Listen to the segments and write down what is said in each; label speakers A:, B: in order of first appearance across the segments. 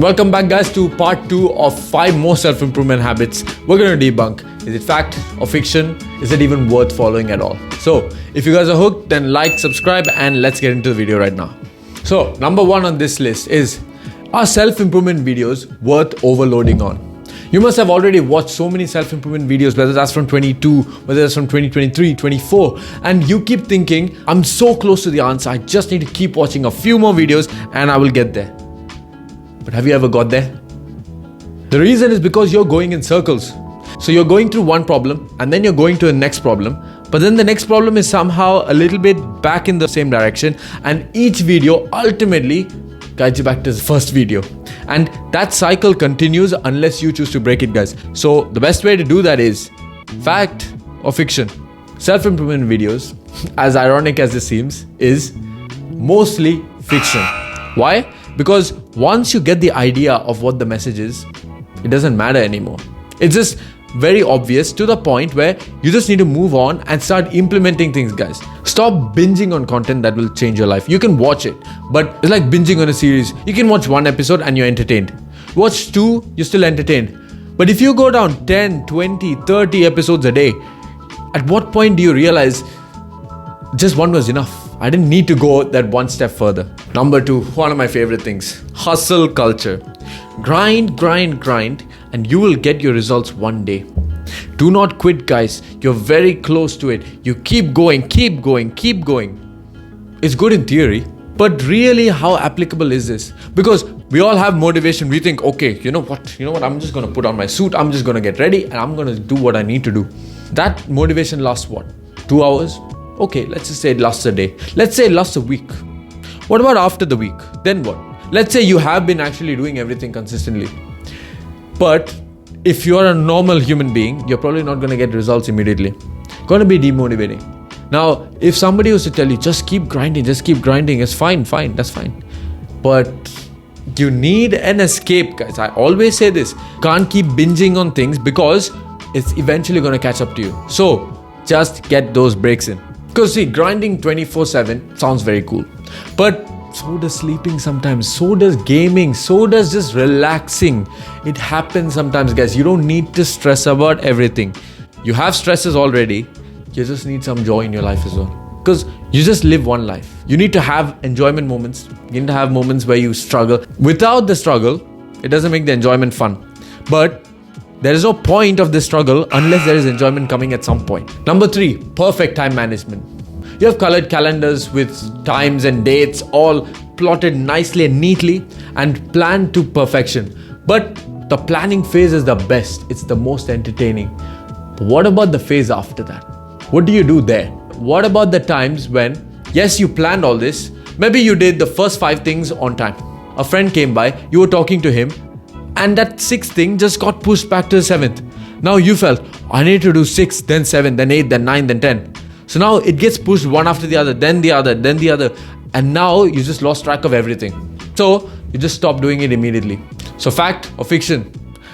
A: Welcome back, guys, to part 2 of 5 more self-improvement habits we're going to debunk. Is it fact or fiction? Is it even worth following at all? So if you guys are hooked, then like, subscribe, and let's get into the video right now. So number 1 on this list is, are self-improvement videos worth overloading on? You must have already watched so many self-improvement videos, whether that's from 22, whether that's from 2023, 24, and you keep thinking, I'm so close to the answer, I just need to keep watching a few more videos and I will get there. But have you ever got there? The reason is because you're going in circles. So you're going through one problem and then you're going to the next problem, but then the next problem is somehow a little bit back in the same direction, and each video ultimately guides you back to the first video. And that cycle continues unless you choose to break it, guys. So the best way to do that is fact or fiction. Self-improvement videos, as ironic as this seems, is mostly fiction. Why? Because once you get the idea of what the message is, it doesn't matter anymore. It's just very obvious to the point where you just need to move on and start implementing things, guys. Stop binging on content that will change your life. You can watch it, but it's like binging on a series. You can watch 1 episode and you're entertained. Watch 2, you're still entertained. But if you go down 10, 20, 30 episodes a day, at what point do you realize just 1 was enough? I didn't need to go that 1 step further. Number 2, one of my favorite things, hustle culture. Grind, and you will get your results one day. Do not quit, guys. You're very close to it. You keep going. It's good in theory, but really, how applicable is this? Because we all have motivation. We think, okay, you know what, I'm just going to put on my suit, I'm just going to get ready, and I'm going to do what I need to do. That motivation lasts what? 2 hours? Okay, let's just say it lasts a day. Let's say it lasts a week. What about after the week? Then what? Let's say you have been actually doing everything consistently. But if you're a normal human being, you're probably not going to get results immediately. Going to be demotivating. Now, if somebody was to tell you, just keep grinding, it's fine, that's fine. But you need an escape, guys. I always say this. Can't keep binging on things because it's eventually going to catch up to you. So just get those breaks in. Because see, grinding 24/7 sounds very cool. But so does sleeping sometimes, so does gaming, so does just relaxing. It happens sometimes, guys. You don't need to stress about everything. You have stresses already. You just need some joy in your life as well. Because you just live one life. You need to have enjoyment moments. You need to have moments where you struggle. Without the struggle, it doesn't make the enjoyment fun. But there is no point of this struggle unless there is enjoyment coming at some point. Number 3, perfect time management. You have colored calendars with times and dates all plotted nicely and neatly and planned to perfection. But the planning phase is the best. It's the most entertaining. But what about the phase after that? What do you do there? What about the times when, yes, you planned all this, maybe you did the first 5 things on time. A friend came by, you were talking to him, and that 6th thing just got pushed back to the 7th. Now you felt, I need to do 6, then 7, then 8, then 9, then 10. So now it gets pushed one after the other, then the other, then the other. And now you just lost track of everything. So you just stop doing it immediately. So fact or fiction?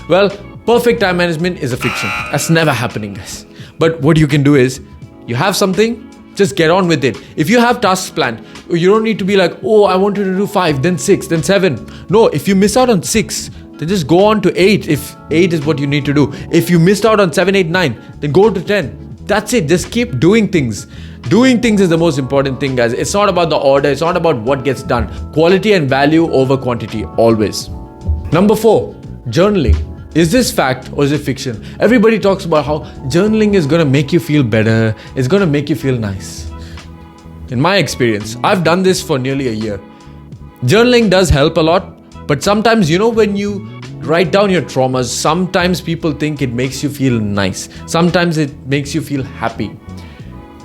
A: Well, perfect time management is a fiction. That's never happening, guys. But what you can do is, you have something, just get on with it. If you have tasks planned, you don't need to be like, oh, I wanted to do 5, then 6, then 7. No, if you miss out on 6, then just go on to 8 if 8 is what you need to do. If you missed out on 7, 8, 9, then go to 10. That's it. Just keep doing things. Doing things is the most important thing, guys. It's not about the order. It's not about what gets done. Quality and value over quantity, always. Number 4, journaling. Is this fact or is it fiction? Everybody talks about how journaling is going to make you feel better. It's going to make you feel nice. In my experience, I've done this for nearly a year. Journaling does help a lot, but sometimes, when you write down your traumas, sometimes people think it makes you feel nice. Sometimes it makes you feel happy.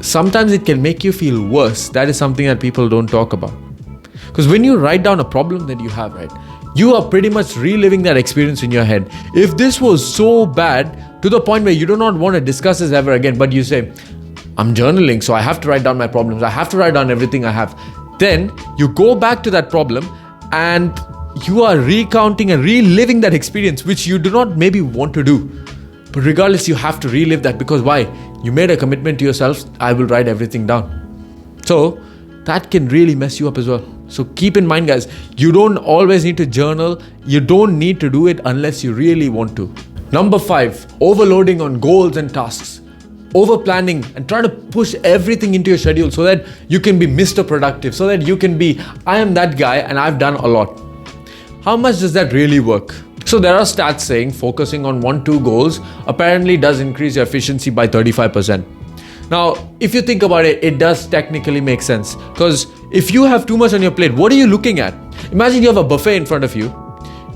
A: Sometimes it can make you feel worse. That is something that people don't talk about. Because when you write down a problem that you have, right, you are pretty much reliving that experience in your head. If this was so bad to the point where you do not want to discuss this ever again, but you say, I'm journaling, so I have to write down my problems. I have to write down everything I have. Then you go back to that problem and you are recounting and reliving that experience, which you do not maybe want to do. But regardless, you have to relive that because why? You made a commitment to yourself, I will write everything down. So that can really mess you up as well. So keep in mind, guys, you don't always need to journal. You don't need to do it unless you really want to. Number 5, overloading on goals and tasks. Over-planning and trying to push everything into your schedule so that you can be Mr. Productive, so that you can be, I am that guy and I've done a lot. How much does that really work? So there are stats saying focusing on 1-2 goals apparently does increase your efficiency by 35%. Now, if you think about it, it does technically make sense, because if you have too much on your plate, what are you looking at? Imagine you have a buffet in front of you.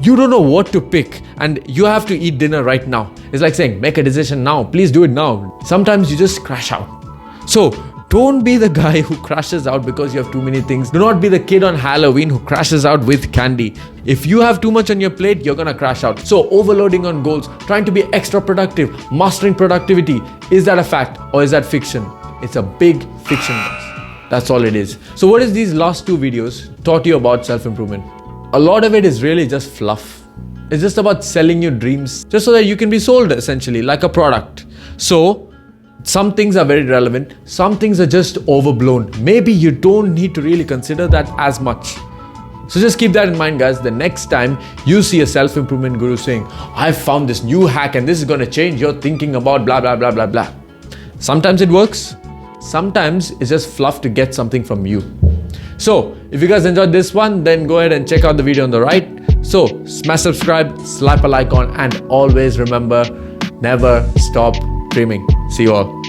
A: You don't know what to pick and you have to eat dinner right now. It's like saying, make a decision now, please do it now. Sometimes you just crash out. So don't be the guy who crashes out because you have too many things. Do not be the kid on Halloween who crashes out with candy. If you have too much on your plate, you're gonna crash out. So overloading on goals, trying to be extra productive, mastering productivity, is that a fact or is that fiction? It's a big fiction, guys. That's all it is. So what is these last 2 videos taught you about self-improvement? A lot of it is really just fluff. It's just about selling your dreams just so that you can be sold, essentially, like a product. So some things are very relevant, some things are just overblown. Maybe you don't need to really consider that as much. So just keep that in mind, guys. The next time you see a self-improvement guru saying, I've found this new hack and this is going to change your thinking about blah, blah, blah, blah, blah. Sometimes it works. Sometimes it's just fluff to get something from you. So if you guys enjoyed this one, then go ahead and check out the video on the right. So smash subscribe, slap a like on, and always remember, never stop dreaming. See you all.